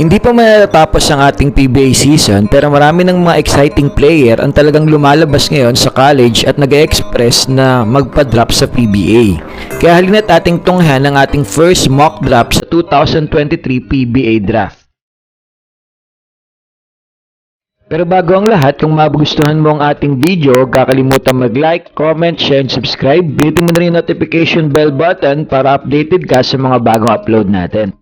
Hindi pa matatapos ang ating PBA season pero marami ng mga exciting player ang talagang lumalabas ngayon sa college at nag-express na magpa-drop sa PBA. Kaya halina't ating tunghayan ang ating first mock drop sa 2023 PBA draft. Pero bago ang lahat, kung magustuhan mo ang ating video, kakalimutan mag-like, comment, share, and subscribe. Pindutin mo na rin yung notification bell button para updated ka sa mga bagong upload natin.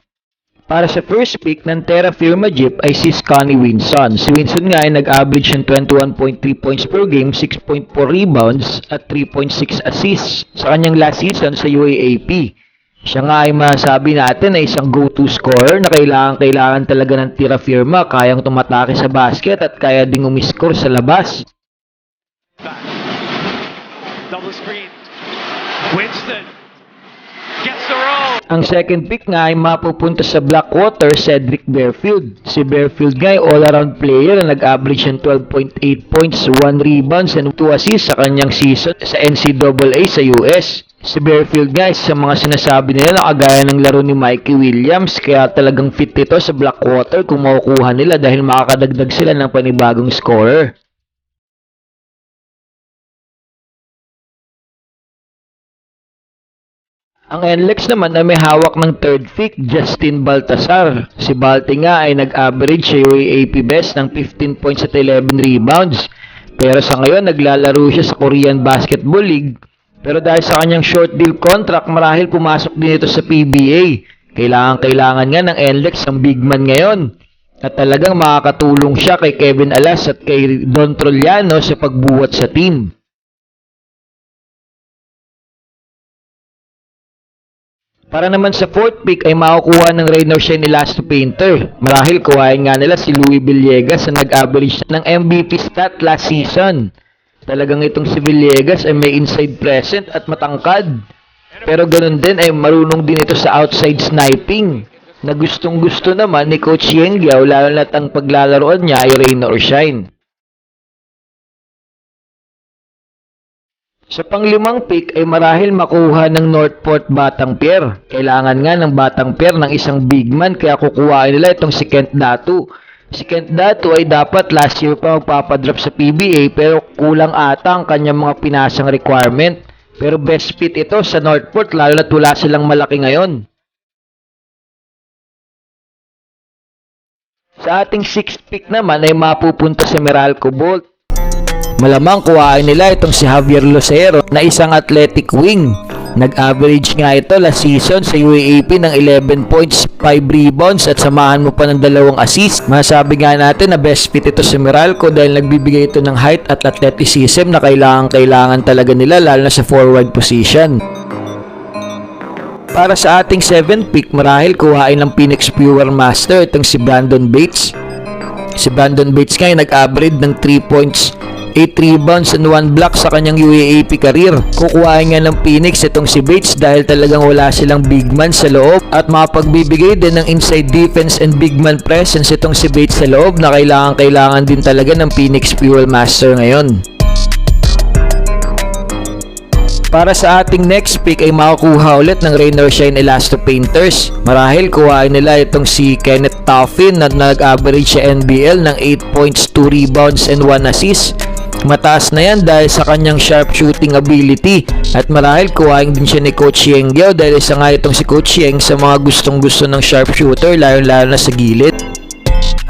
Para sa first pick ng Terra Firma Jeep ay si Scottie Winson. Si Winson nga ay nag-average ng 21.3 points per game, 6.4 rebounds at 3.6 assists sa kanyang last season sa UAAP. Siya nga ay masabi natin ay isang go-to scorer na kailangan talaga ng Terra Firma, kayang tumatake sa basket at kaya ding umiscore sa labas. Double screen. Winston gets the roll. Ang second pick nga ay mapupunta sa Blackwater, Cedric Barefield. Si Barefield nga ay all-around player na nag-average ng 12.8 points, 1 rebounds, and 2 assists sa kanyang season sa NCAA sa US. Si Barefield guys, sa mga sinasabi nila na kagaya ng laro ni Mikey Williams, kaya talagang fit ito sa Blackwater kung makukuha nila dahil makakadagdag sila ng panibagong scorer. Ang NLEX naman ay may hawak ng third pick, Justin Baltasar. Si Balti nga ay nag-average sa UAAP best ng 15 points at 11 rebounds. Pero sa ngayon, naglalaro siya sa Korean Basketball League. Pero dahil sa kanyang short deal contract, marahil pumasok din ito sa PBA. Kailangan nga ng NLEX ang big man ngayon. At talagang makakatulong siya kay Kevin Alas at kay Don Trollano sa pagbuhat sa team. Para naman sa fourth pick ay makukuha ng Raynor Shine Elasto Painter. Marahil kuhain nga nila si Louis Villegas na nag-average ng MVP stat last season. Talagang itong si Villegas ay may inside present at matangkad. Pero ganun din ay marunong din ito sa outside sniping. Na gustong gusto naman ni Coach Yengyao, lalo na't ang paglalaroan niya ay rain or shine. Sa panglimang pick ay marahil makuha ng Northport Batang Pier. Kailangan nga ng Batang Pier ng isang big man kaya kukuhain nila itong si Kent Datu. Si Kent Datu ay dapat last year pa magpapadrop sa PBA pero kulang ata ang kanyang mga pinasang requirement. Pero best fit ito sa Northport lalo na't wala silang malaki ngayon. Sa ating 6th pick naman ay mapupunta sa Meralco Bolt. Malamang kuhain nila itong si Javier Lucero na isang athletic wing. Nag-average nga ito last season sa UAAP ng 11 points, 5 rebounds at samahan mo pa ng 2 assists. Masabi nga natin na best fit ito sa Meralco dahil nagbibigay ito ng height at athleticism na kailangan talaga nila lalo na sa forward position. Para sa ating 7th pick, marahil kuhain ng Phoenix Pure Master itong si Brandon Bates. Si Brandon Bates nga ay nag-average ng 3 points, 8 rebounds and 1 block sa kanyang UAAP career. Kukuhain nga ng Phoenix itong si Bates dahil talagang wala silang big man sa loob at mapagbibigay din ng inside defense and big man presence itong si Bates sa loob na kailangan din talaga ng Phoenix Fuel Master ngayon. Para sa ating next pick ay makukuha ulit ng Rain or Shine Elasto Painters. Marahil kuhain nila itong si Kenneth Taufin na nag-average sa NBL ng 8 points, 2 rebounds and 1 assist. Mataas na yan dahil sa kanyang sharp shooting ability at marahil kuhain din siya ni Coach Yengyao dahil isa nga itong si Coach Yeng sa mga gustong-gusto ng sharp shooter lalo na sa gilid.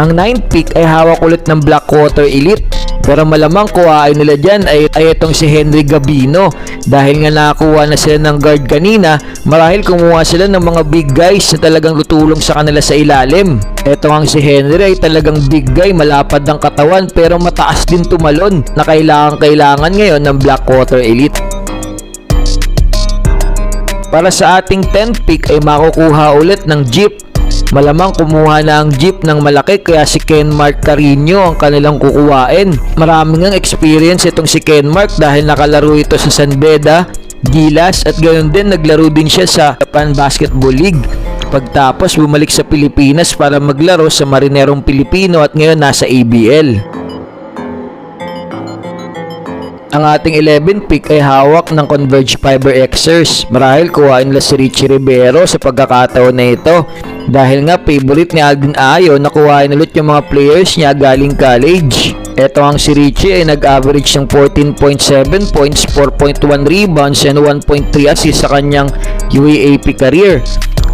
Ang 9th pick ay hawak ulit ng Blackwater Elite. Pero malamang kuhain nila dyan ay itong si Henry Gabino. Dahil nga nakakuha na sila ng guard kanina, marahil kumuha sila ng mga big guys na talagang tutulong sa kanila sa ilalim. Eto ang si Henry ay talagang big guy, malapad ng katawan pero mataas din tumalon na kailangan ngayon ng Blackwater Elite. Para sa ating 10th pick ay makukuha ulit ng Jeep. Malamang kumuha na ang Jeep ng malaki kaya si Kenmark Carino ang kanilang kukuhain. Maraming ang experience itong si Kenmark dahil nakalaro ito sa San Beda, Gilas at gayon din naglaro din siya sa Japan Basketball League. Pagtapos bumalik sa Pilipinas para maglaro sa Marinerong Pilipino at ngayon nasa ABL. Ang ating 11 pick ay hawak ng Converge Fiber Xers. Marahil kuhain nila si Richie Rivero sa pagkakataon na ito. Dahil nga favorite ni Alvin Ayo na kuhain ulit yung mga players niya galing college. Ito ang si Richie ay nag-average ng 14.7 points, 4.1 rebounds, and 1.3 assists sa kanyang UAAP career.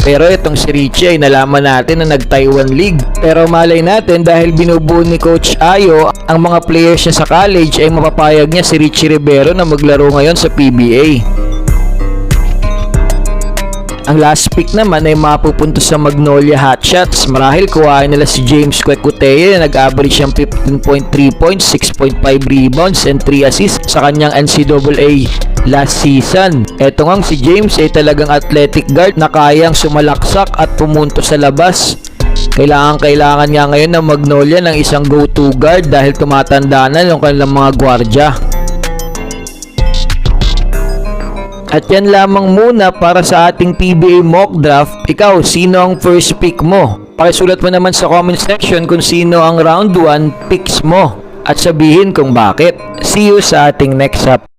Pero itong si Richie ay nalaman natin na nag-Taiwan League. Pero malay natin dahil binubuo ni Coach Ayo ang mga players niya sa college ay mapapayag niya si Richie Rivero na maglaro ngayon sa PBA. Ang last pick naman ay mapupunta sa Magnolia Hotshots. Marahil kuhain nila si James Kwekuteye na nag-average ng 15.3 points, 6.5 rebounds, and 3 assists sa kanyang NCAA last season. Eto ngang si James ay talagang athletic guard na kayang sumalaksak at pumunto sa labas. Kailangan niya ngayon ng Magnolia ng isang go-to guard dahil tumatanda na yung kanilang mga gwardya. At yan lamang muna para sa ating PBA mock draft. Ikaw, sino ang first pick mo? Pakisulat mo naman sa comment section kung sino ang round 1 picks mo at sabihin kung bakit. See you sa ating next up.